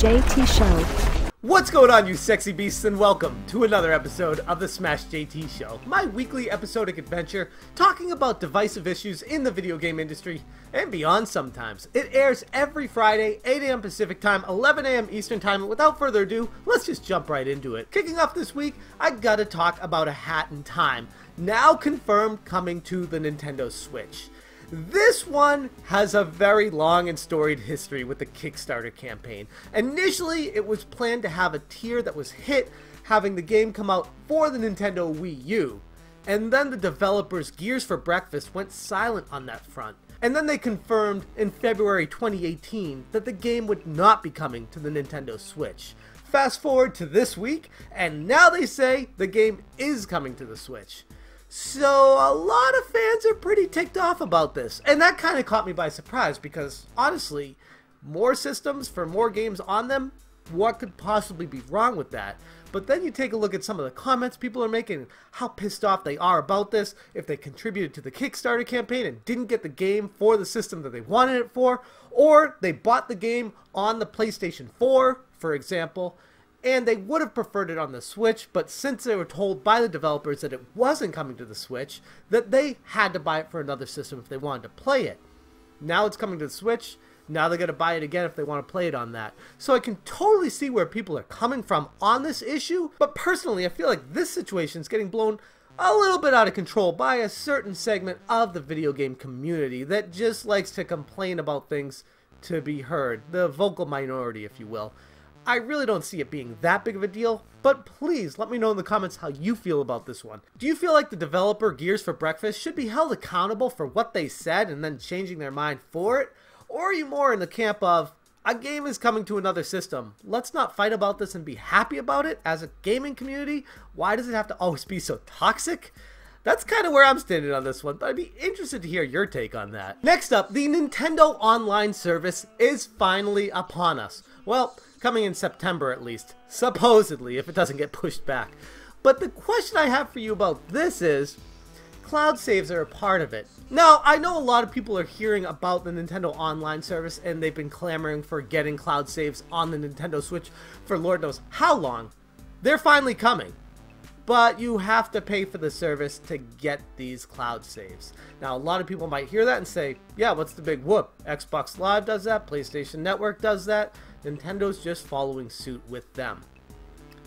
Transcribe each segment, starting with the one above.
JT Show. What's going on, you sexy beasts, and welcome to another episode of the Smash JT Show, my weekly episodic adventure talking about divisive issues in the video game industry and beyond sometimes. It airs every Friday, 8 a.m. Pacific Time, 11 a.m. Eastern Time, and without further ado, let's just jump right into it. Kicking off this week, I gotta talk about A Hat in Time, now confirmed coming to the Nintendo Switch. This one has a very long and storied history with the Kickstarter campaign. Initially, it was planned to have a tier that was hit, having the game come out for the Nintendo Wii U. And then the developers Gears for Breakfast went silent on that front. And then they confirmed in February 2018 that the game would not be coming to the Nintendo Switch. Fast forward to this week, and now they say the game is coming to the Switch. So a lot of fans are pretty ticked off about this, and that kind of caught me by surprise because, honestly, more systems for more games on them, what could possibly be wrong with that? But then you take a look at some of the comments people are making, how pissed off they are about this, if they contributed to the Kickstarter campaign and didn't get the game for the system that they wanted it for, or they bought the game on the PlayStation 4, for example, and they would have preferred it on the Switch, but since they were told by the developers that it wasn't coming to the Switch, that they had to buy it for another system if they wanted to play it. Now it's coming to the Switch, now they're going to buy it again if they want to play it on that. So I can totally see where people are coming from on this issue, but personally I feel like this situation is getting blown a little bit out of control by a certain segment of the video game community that just likes to complain about things to be heard. The vocal minority, if you will. I really don't see it being that big of a deal, but please let me know in the comments how you feel about this one. Do you feel like the developer Gears for Breakfast should be held accountable for what they said and then changing their mind for it? Or are you more in the camp of, a game is coming to another system, let's not fight about this and be happy about it as a gaming community? Why does it have to always be so toxic? That's kind of where I'm standing on this one, but I'd be interested to hear your take on that. Next up, the Nintendo Online service is finally upon us. Well, coming in September at least, supposedly, if it doesn't get pushed back. But the question I have for you about this is, cloud saves are a part of it. Now, I know a lot of people are hearing about the Nintendo Online service and they've been clamoring for getting cloud saves on the Nintendo Switch for Lord knows how long. They're finally coming. But you have to pay for the service to get these cloud saves. Now, a lot of people might hear that and say, yeah, what's the big whoop? Xbox Live does that, PlayStation Network does that, Nintendo's just following suit with them.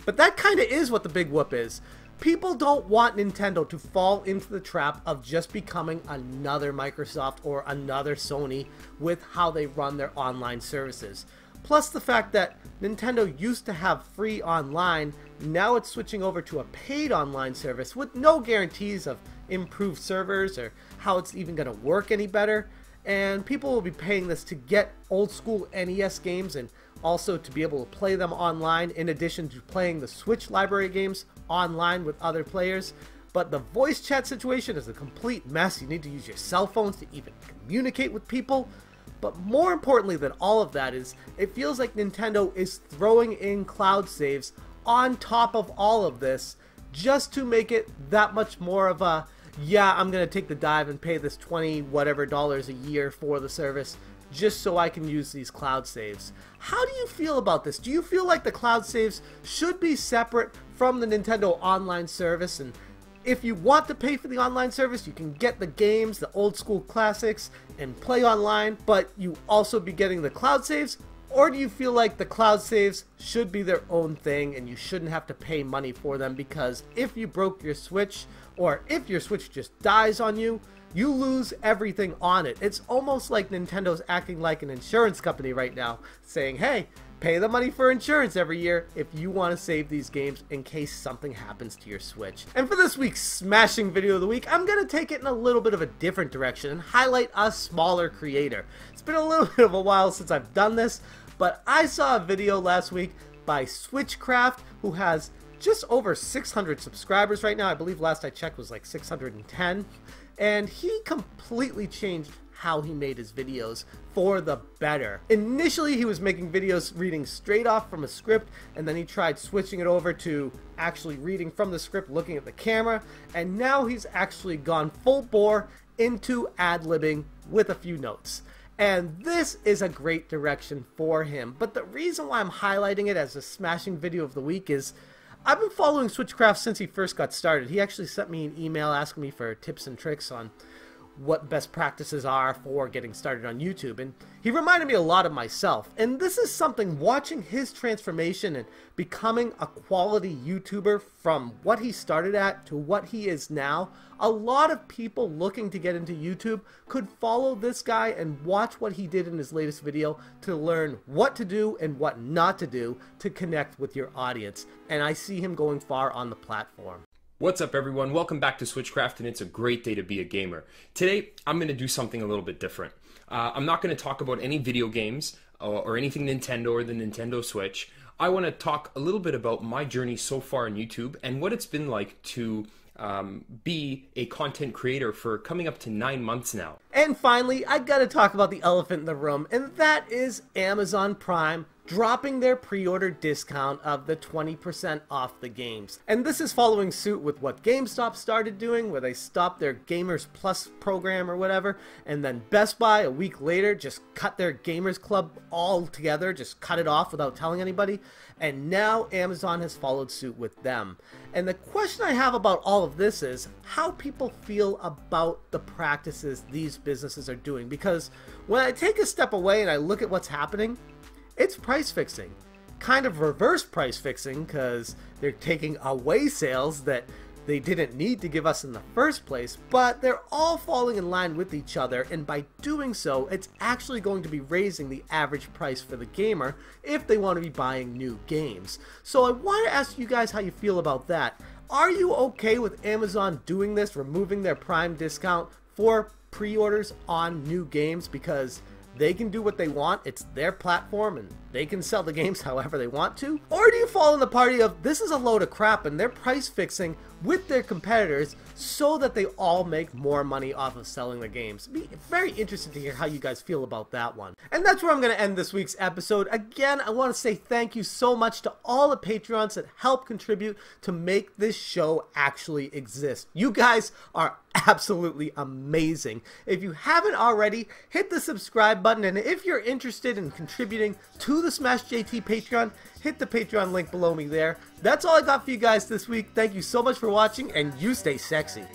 But that kind of is what the big whoop is. People don't want Nintendo to fall into the trap of just becoming another Microsoft or another Sony with how they run their online services. Plus the fact that Nintendo used to have free online, now it's switching over to a paid online service with no guarantees of improved servers or how it's even going to work any better. And people will be paying this to get old school NES games and also to be able to play them online in addition to playing the Switch library games online with other players. But the voice chat situation is a complete mess. You need to use your cell phones to even communicate with people. But more importantly than all of that is, it feels like Nintendo is throwing in cloud saves on top of all of this just to make it that much more of a, yeah, I'm going to take the dive and pay this $20 whatever a year for the service just so I can use these cloud saves. How do you feel about this? Do you feel like the cloud saves should be separate from the Nintendo Online service, and if you want to pay for the online service, you can get the games, the old school classics, and play online, but you also be getting the cloud saves? Or do you feel like the cloud saves should be their own thing and you shouldn't have to pay money for them, because if you broke your Switch, or if your Switch just dies on you, you lose everything on it. It's almost like Nintendo's acting like an insurance company right now, saying, hey, pay the money for insurance every year if you want to save these games in case something happens to your Switch. And for this week's smashing video of the week, I'm going to take it in a little bit of a different direction and highlight a smaller creator. It's been a little bit of a while since I've done this, but I saw a video last week by Kraft, who has just over 600 subscribers right now. I believe last I checked was like 610. And he completely changed how he made his videos for the better. Initially, he was making videos reading straight off from a script, and then he tried switching it over to actually reading from the script, looking at the camera, and now he's actually gone full bore into ad-libbing with a few notes. And this is a great direction for him. But the reason why I'm highlighting it as a smashing video of the week is I've been following Switchcraft since he first got started. He actually sent me an email asking me for tips and tricks on what best practices are for getting started on YouTube, and he reminded me a lot of myself. And this is something, watching his transformation and becoming a quality YouTuber from what he started at to what he is now, a lot of people looking to get into YouTube could follow this guy and watch what he did in his latest video to learn what to do and what not to do to connect with your audience. And I see him going far on the platform. What's up, everyone? Welcome back to Switchcraft, and it's a great day to be a gamer. Today, I'm going to do something a little bit different. I'm not going to talk about any video games or anything Nintendo or the Nintendo Switch. I want to talk a little bit about my journey so far on YouTube and what it's been like to be a content creator for coming up to 9 months now. And finally, I gotta talk about the elephant in the room, and that is Amazon Prime dropping their pre-order discount of the 20% off the games. And this is following suit with what GameStop started doing, where they stopped their Gamers Plus program or whatever, and then Best Buy a week later just cut their Gamers Club all together, just cut it off without telling anybody. And now Amazon has followed suit with them. And the question I have about all of this is how people feel about the practices these businesses are doing. Because when I take a step away and I look at what's happening, it's price fixing. Kind of reverse price fixing, because they're taking away sales that they didn't need to give us in the first place, but they're all falling in line with each other, and by doing so, it's actually going to be raising the average price for the gamer if they want to be buying new games. So I want to ask you guys how you feel about that. Are you okay with Amazon doing this, removing their Prime discount for pre-orders on new games? Because they can do what they want, it's their platform, and they can sell the games however they want to? Or do you fall in the party of this is a load of crap and they're price fixing with their competitors so that they all make more money off of selling their games? Be very interested to hear how you guys feel about that one. And that's where I'm going to end this week's episode. Again, I want to say thank you so much to all the Patreons that help contribute to make this show actually exist. You guys are absolutely amazing. If you haven't already, hit the subscribe button, and if you're interested in contributing to the Smash JT Patreon, hit the Patreon link below me there. That's all I got for you guys this week. Thank you so much for watching, and you stay sexy.